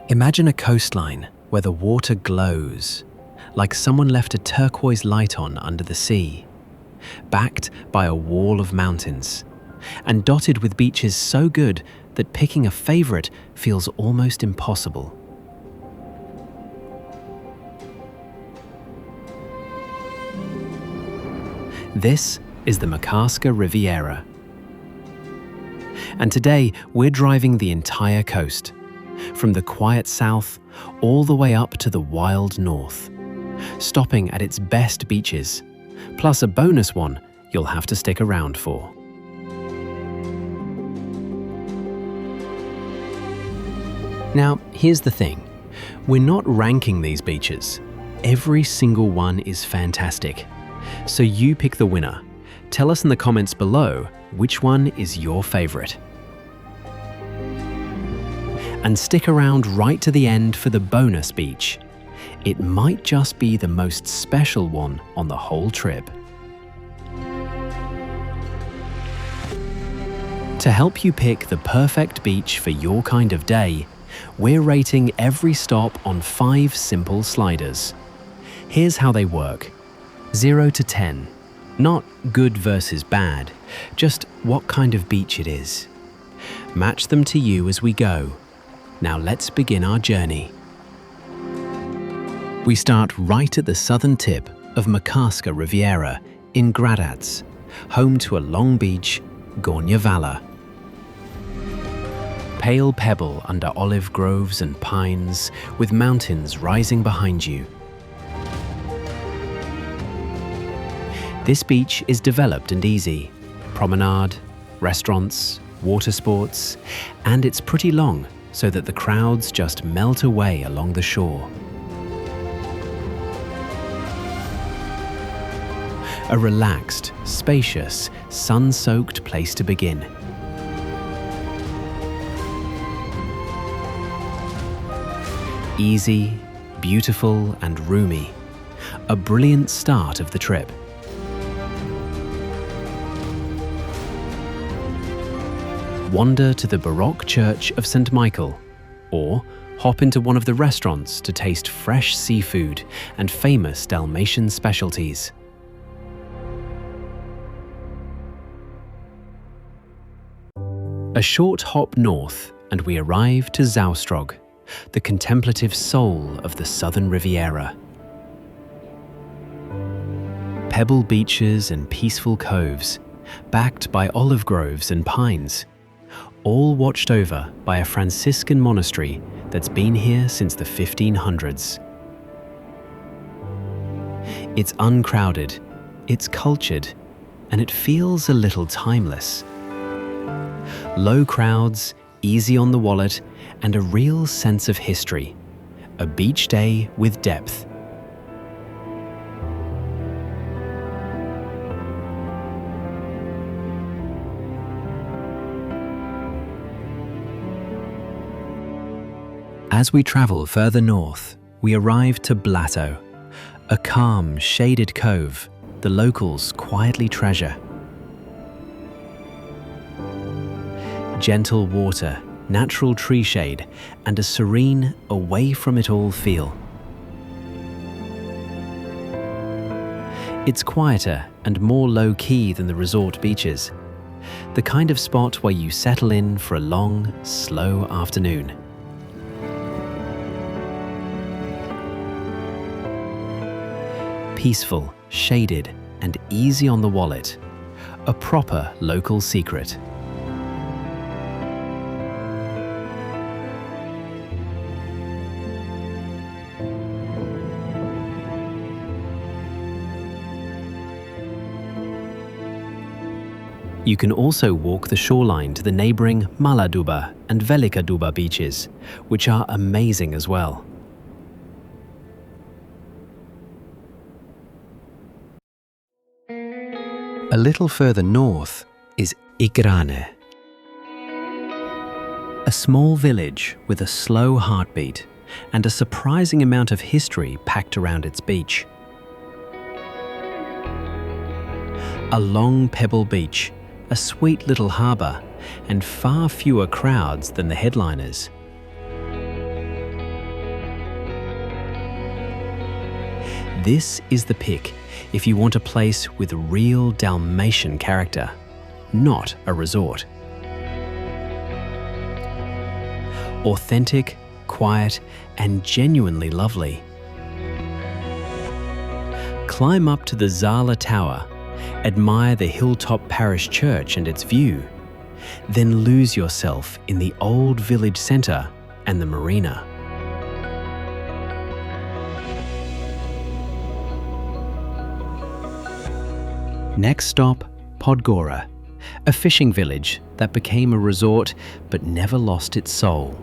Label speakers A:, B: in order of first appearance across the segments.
A: Imagine a coastline where the water glows, like someone left a turquoise light on under the sea, backed by a wall of mountains, and dotted with beaches so good that picking a favorite feels almost impossible. This is the Makarska Riviera. And today we're driving the entire coast, from the quiet south all the way up to the wild north, stopping at its best beaches, plus a bonus one you'll have to stick around for. Now, here's the thing. We're not ranking these beaches. Every single one is fantastic. So you pick the winner. Tell us in the comments below which one is your favorite. And stick around right to the end for the bonus beach. It might just be the most special one on the whole trip. To help you pick the perfect beach for your kind of day, we're rating every stop on 5 simple sliders. Here's how they work. 0 to 10. Not good versus bad, just what kind of beach it is. Match them to you as we go. Now let's begin our journey. We start right at the southern tip of Makarska Riviera in Gradac, home to a long beach, Gornja Vala. Pale pebble under olive groves and pines, with mountains rising behind you. This beach is developed and easy. Promenade, restaurants, water sports, and it's pretty long, so that the crowds just melt away along the shore. A relaxed, spacious, sun-soaked place to begin. Easy, beautiful, and roomy. A brilliant start of the trip. Wander to the Baroque Church of St. Michael, or hop into one of the restaurants to taste fresh seafood and famous Dalmatian specialties. A short hop north and we arrive to Zaostrog, the contemplative soul of the southern Riviera. Pebble beaches and peaceful coves, backed by olive groves and pines, all watched over by a Franciscan monastery that's been here since the 1500s. It's uncrowded, it's cultured, and it feels a little timeless. Low crowds, easy on the wallet, and a real sense of history. A beach day with depth. As we travel further north, we arrive to Blato, a calm, shaded cove the locals quietly treasure. Gentle water, natural tree shade, and a serene, away-from-it-all feel. It's quieter and more low-key than the resort beaches, the kind of spot where you settle in for a long, slow afternoon. Peaceful, shaded, and easy on the wallet. A proper local secret. You can also walk the shoreline to the neighbouring Mala Duba and Velika Duba beaches, which are amazing as well. A little further north is Igrane, a small village with a slow heartbeat and a surprising amount of history packed around its beach. A long pebble beach, a sweet little harbour, and far fewer crowds than the headliners. This is the pick if you want a place with real Dalmatian character, not a resort. Authentic, quiet, and genuinely lovely. Climb up to the Zala Tower, admire the hilltop parish church and its view, then lose yourself in the old village centre and the marina. Next stop, Podgora, a fishing village that became a resort but never lost its soul.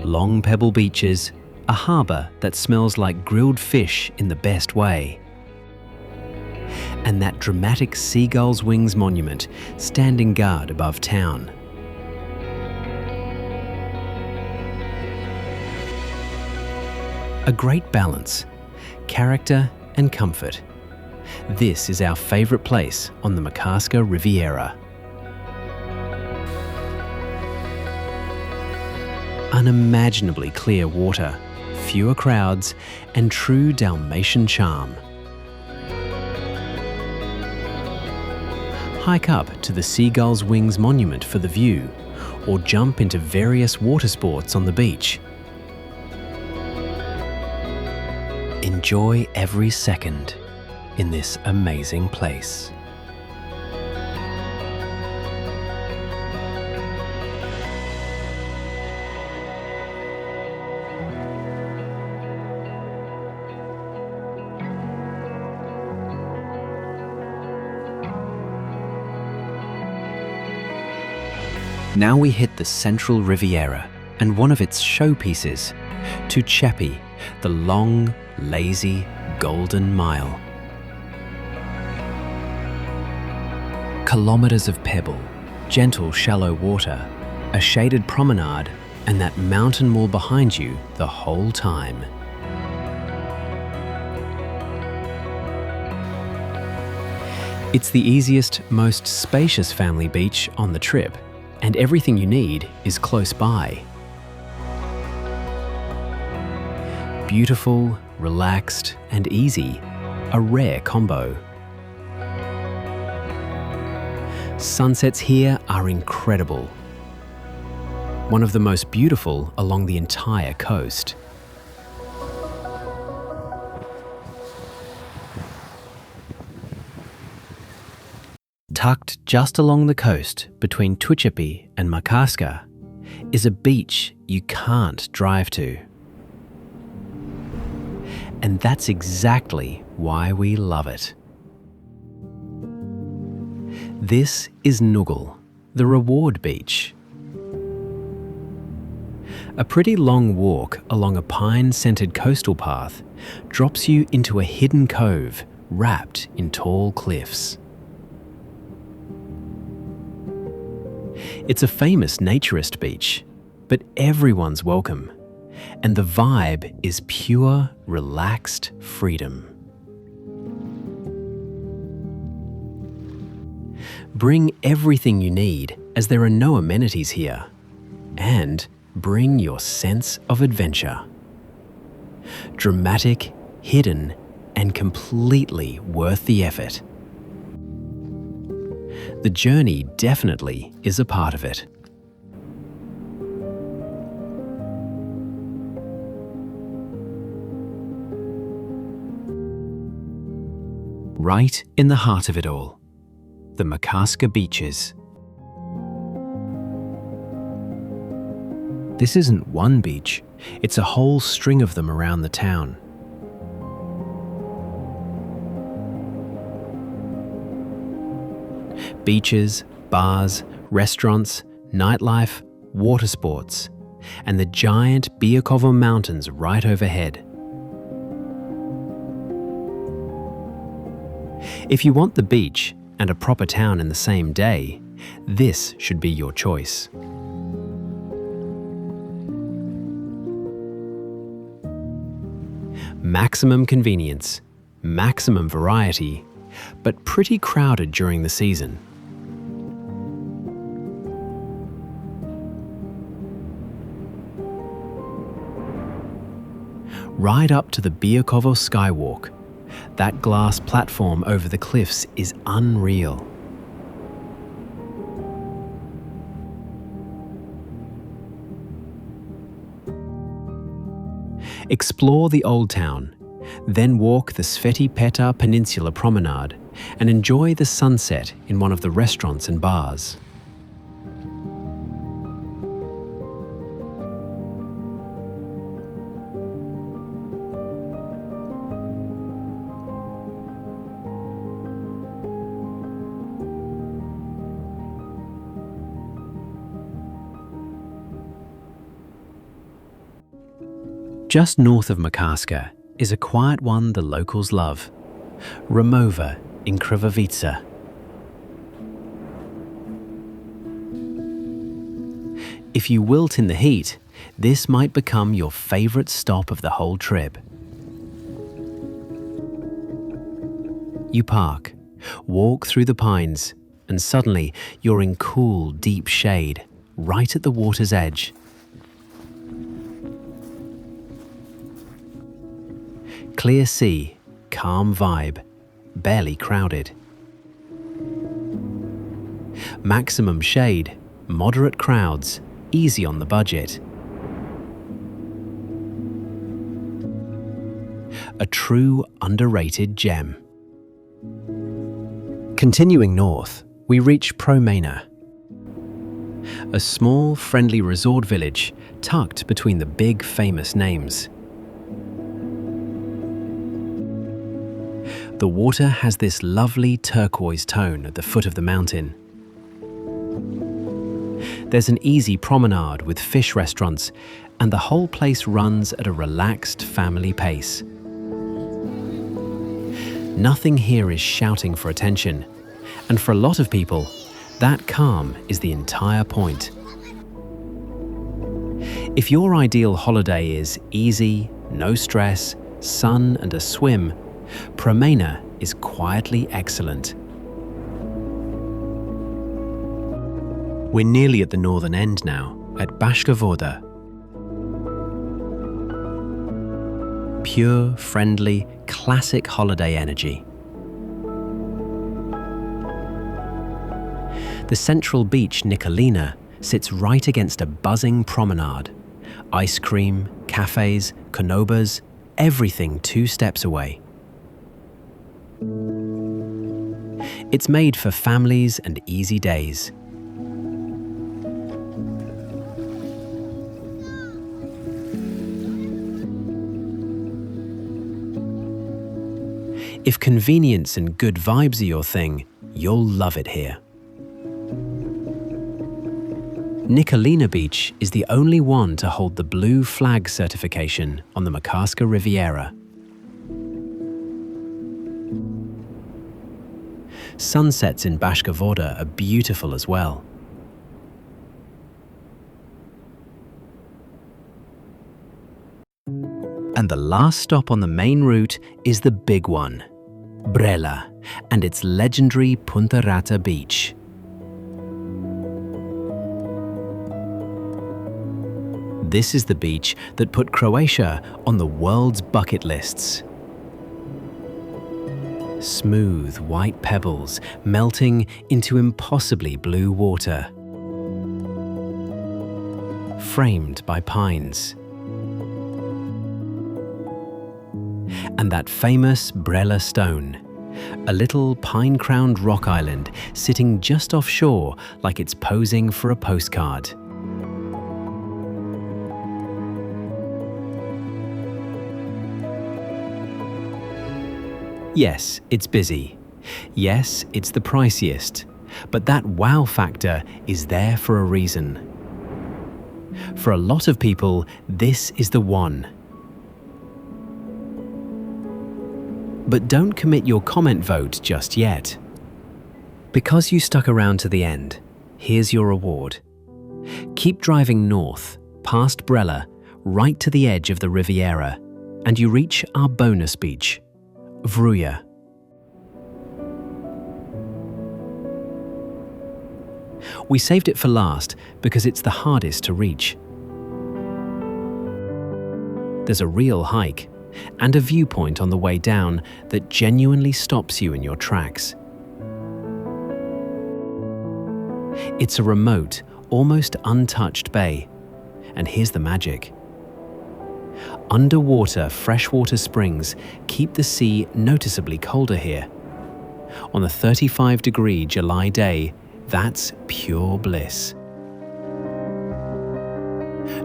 A: Long pebble beaches, a harbour that smells like grilled fish in the best way, and that dramatic seagull's wings monument standing guard above town. A great balance, character and comfort. This is our favourite place on the Makarska Riviera. Unimaginably clear water, fewer crowds, and true Dalmatian charm. Hike up to the Seagull's Wings Monument for the view, or jump into various water sports on the beach. Enjoy every second in this amazing place. Now we hit the central Riviera and one of its showpieces, Tucepi, the long, lazy, golden mile. Kilometres of pebble, gentle shallow water, a shaded promenade, and that mountain wall behind you the whole time. It's the easiest, most spacious family beach on the trip, and everything you need is close by. Beautiful, relaxed, and easy, a rare combo. Sunsets here are incredible. One of the most beautiful along the entire coast. Tucked just along the coast between Tucepi and Makarska is a beach you can't drive to. And that's exactly why we love it. This is Nugal, the reward beach. A pretty long walk along a pine-scented coastal path drops you into a hidden cove wrapped in tall cliffs. It's a famous naturist beach, but everyone's welcome, and the vibe is pure, relaxed freedom. Bring everything you need, as there are no amenities here, and bring your sense of adventure. Dramatic, hidden, and completely worth the effort. The journey definitely is a part of it. Right in the heart of it all, the Makarska beaches. This isn't one beach, it's a whole string of them around the town. Beaches, bars, restaurants, nightlife, water sports, and the giant Biokovo mountains right overhead. If you want the beach and a proper town in the same day, this should be your choice. Maximum convenience, maximum variety, but pretty crowded during the season. Ride up to the Biokovo Skywalk. That glass platform over the cliffs is unreal. Explore the Old Town, then walk the Sveti Petar Peninsula Promenade and enjoy the sunset in one of the restaurants and bars. Just north of Makarska is a quiet one the locals love, Ramova in Krvavica. If you wilt in the heat, this might become your favourite stop of the whole trip. You park, walk through the pines, and suddenly you're in cool, deep shade, right at the water's edge. Clear sea, calm vibe, barely crowded. Maximum shade, moderate crowds, easy on the budget. A true underrated gem. Continuing north, we reach Promajna, a small, friendly resort village tucked between the big, famous names. The water has this lovely turquoise tone at the foot of the mountain. There's an easy promenade with fish restaurants, and the whole place runs at a relaxed family pace. Nothing here is shouting for attention, and for a lot of people, that calm is the entire point. If your ideal holiday is easy, no stress, sun and a swim, Promajna is quietly excellent. We're nearly at the northern end now, at Baška Voda. Pure, friendly, classic holiday energy. The central beach Nikolina sits right against a buzzing promenade. Ice cream, cafes, konobas, everything 2 steps away. It's made for families and easy days. If convenience and good vibes are your thing, you'll love it here. Nikolina Beach is the only one to hold the Blue Flag certification on the Makarska Riviera. Sunsets in Baška Voda are beautiful as well. And the last stop on the main route is the big one, Brela, and its legendary Punta Rata beach. This is the beach that put Croatia on the world's bucket lists. Smooth white pebbles melting into impossibly blue water. Framed by pines. And that famous Brela stone, a little pine-crowned rock island sitting just offshore like it's posing for a postcard. Yes, it's busy. Yes, it's the priciest. But that wow factor is there for a reason. For a lot of people, this is the one. But don't commit your comment vote just yet. Because you stuck around to the end, here's your reward. Keep driving north, past Brela, right to the edge of the Riviera, and you reach our bonus beach, Vruja. We saved it for last because it's the hardest to reach. There's a real hike and a viewpoint on the way down that genuinely stops you in your tracks. It's a remote, almost untouched bay, and here's the magic. Underwater freshwater springs keep the sea noticeably colder here. On a 35-degree July day, that's pure bliss.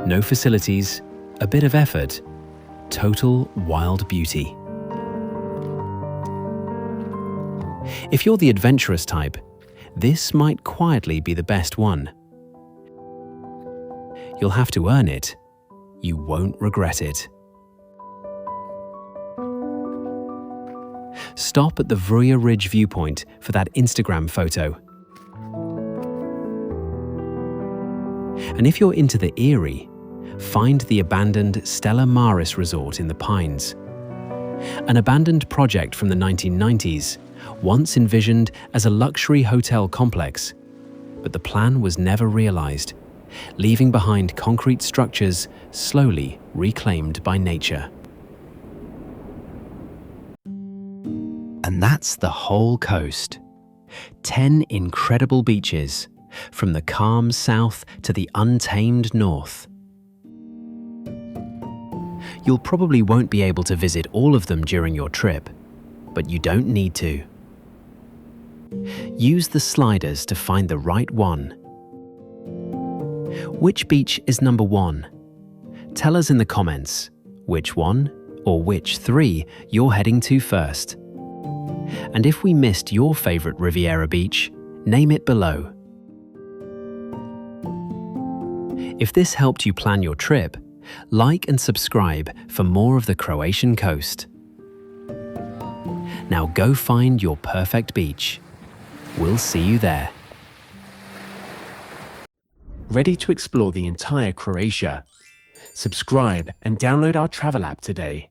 A: No facilities, a bit of effort, total wild beauty. If you're the adventurous type, this might quietly be the best one. You'll have to earn it. You won't regret it. Stop at the Vruja Ridge viewpoint for that Instagram photo. And if you're into the eerie, find the abandoned Stella Maris resort in the Pines. An abandoned project from the 1990s, once envisioned as a luxury hotel complex, but the plan was never realized, leaving behind concrete structures slowly reclaimed by nature. And that's the whole coast. 10 incredible beaches, from the calm south to the untamed north. You'll probably won't be able to visit all of them during your trip, but you don't need to. Use the sliders to find the right one. Which beach is number 1? Tell us in the comments which one or which 3 you're heading to first. And if we missed your favorite Riviera beach, name it below. If this helped you plan your trip, like and subscribe for more of the Croatian coast. Now go find your perfect beach. We'll see you there.
B: Ready to explore the entire Croatia? Subscribe and download our travel app today.